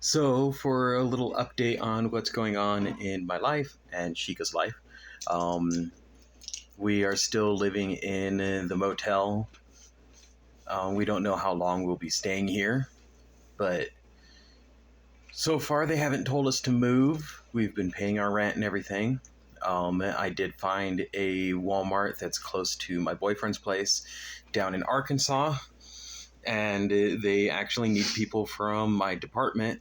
So, for a little update on what's going on in my life and Sheikah's life, um, we are still living in the motel. We don't know how long we'll be staying here, but so far they haven't told us to move. We've been paying our rent and everything. I did find a Walmart that's close to my boyfriend's place down in Arkansas, and they actually need people from my department.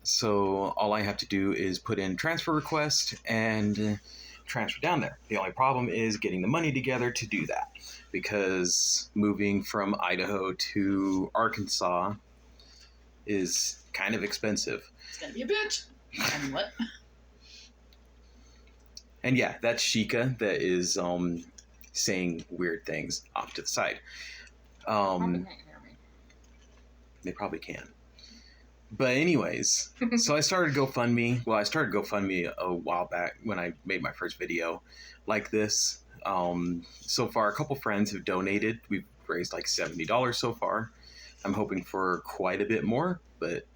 So all I have to do is put in transfer request and transfer down there. The only problem is getting the money together to do that, because moving from Idaho to Arkansas is kind of expensive. It's gonna be a bitch. And what? And yeah, that's Sheikah that is saying weird things off to the side. Probably can't hear me. They probably can. But anyways, so I started GoFundMe. Well, I started GoFundMe a while back when I made my first video like this. So far, a couple friends have donated. We've raised like $70 so far. I'm hoping for quite a bit more, but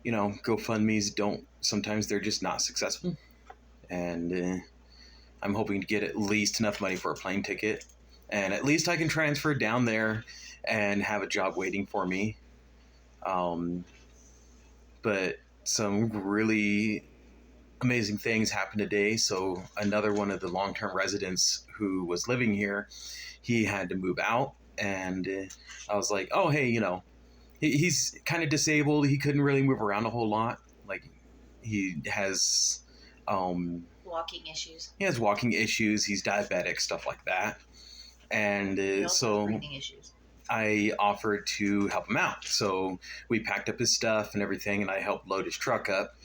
you know, GoFundMes sometimes they're just not successful. And I'm hoping to get at least enough money for a plane ticket. And at least I can transfer down there and have a job waiting for me. But some really amazing things happened today. So another one of the long-term residents who was living here, he had to move out. And I was like, oh, hey, you know, he's kind of disabled. He couldn't really move around a whole lot. Like, he has... walking issues. He has walking issues. He's diabetic, stuff like that. And so... breathing issues. I offered to help him out. So we packed up his stuff and everything, and I helped load his truck up.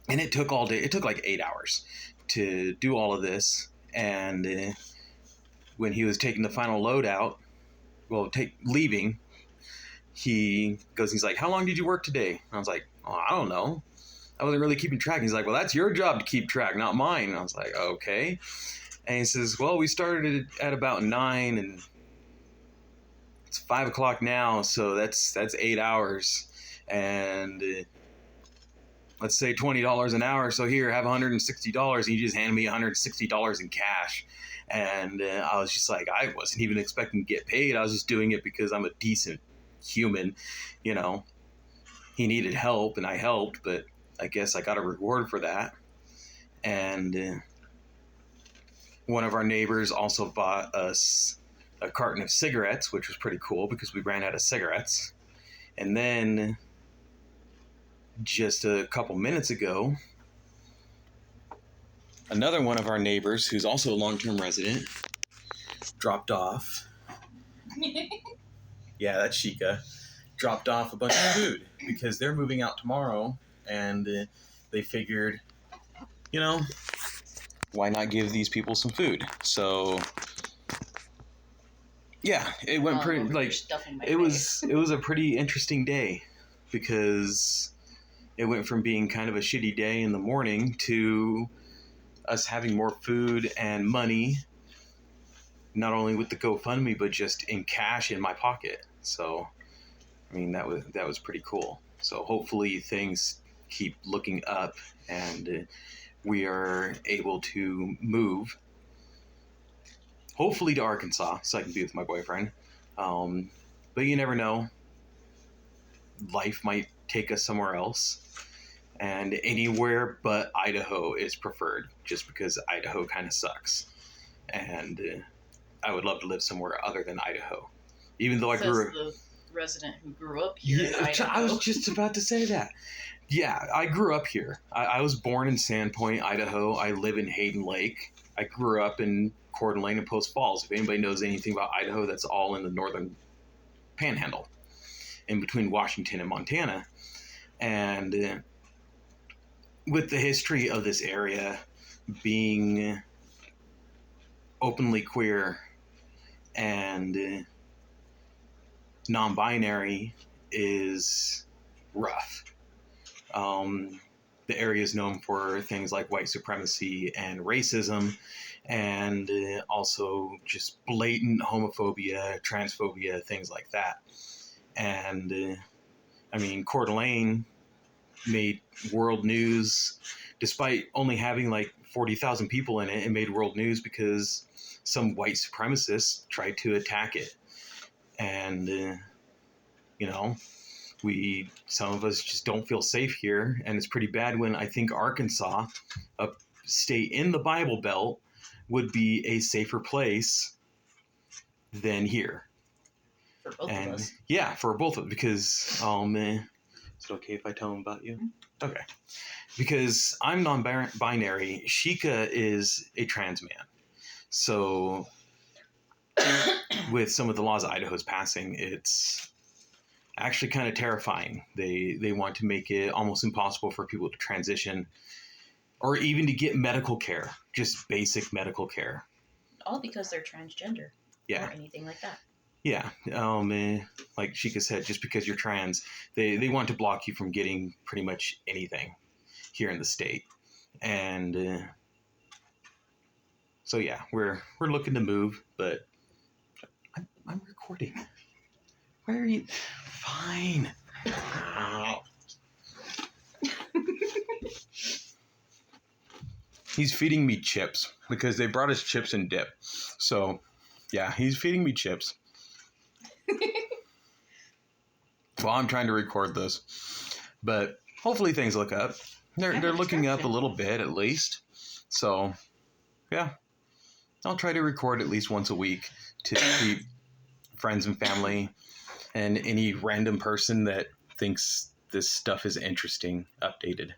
And it took all day. It took like 8 hours to do all of this. And when he was taking the final load out, leaving, he's like, how long did you work today? And I was like, oh, I don't know. I wasn't really keeping track. He's like, well, that's your job to keep track, not mine. And I was like, okay. And he says, well, we started at about 9 and it's 5 o'clock now, so that's 8 hours, and let's say $20 an hour. So here, have $160, and he just handed me $160 in cash, and I was just like, I wasn't even expecting to get paid. I was just doing it because I'm a decent human, you know. He needed help, and I helped, but I guess I got a reward for that. And one of our neighbors also bought us a carton of cigarettes, which was pretty cool because we ran out of cigarettes. And then just a couple minutes ago, another one of our neighbors, who's also a long-term resident, dropped off. Yeah, that's Sheikah. Dropped off a bunch of food because they're moving out tomorrow, and they figured, you know, why not give these people some food? So yeah, it went pretty, like, it was a pretty interesting day, because it went from being kind of a shitty day in the morning to us having more food and money, not only with the GoFundMe, but just in cash in my pocket. So, I mean, that was pretty cool. So hopefully things keep looking up, and we are able to move, hopefully to Arkansas, so I can be with my boyfriend. But you never know. Life might take us somewhere else. And anywhere but Idaho is preferred, just because Idaho kind of sucks. And I would love to live somewhere other than Idaho. Even though the resident who grew up here in Idaho. I was just about to say that. Yeah, I grew up here. I was born in Sandpoint, Idaho. I live in Hayden Lake. I grew up in Coeur d'Alene and Post Falls. If anybody knows anything about Idaho, that's all in the northern panhandle, in between Washington and Montana. And with the history of this area being openly queer and non-binary is rough. The area is known for things like white supremacy and racism, and also just blatant homophobia, transphobia, things like that. And I mean, Coeur d'Alene made world news despite only having like 40,000 people in it. It made world news because some white supremacists tried to attack it. And, you know, some of us just don't feel safe here. And it's pretty bad when I think Arkansas, a state in the Bible Belt, would be a safer place than here. For both of us. Yeah, for both of us. Because, oh man, is it okay if I tell them about you? Okay. Because I'm non-binary, Sheikah is a trans man. So with some of the laws Idaho's passing, it's actually kind of terrifying. They want to make it almost impossible for people to transition or even to get medical care, just basic medical care. All because they're transgender. Yeah. Or anything like that. Yeah. Like Sheikah said, just because you're trans, they want to block you from getting pretty much anything here in the state. And so yeah, we're looking to move, but I'm recording. Where are you? Fine. He's feeding me chips because they brought us chips and dip. So yeah, he's feeding me chips. While I'm trying to record this. But hopefully things look up. They're looking up a little bit at least. So yeah, I'll try to record at least once a week to keep friends and family and any random person that thinks this stuff is interesting updated.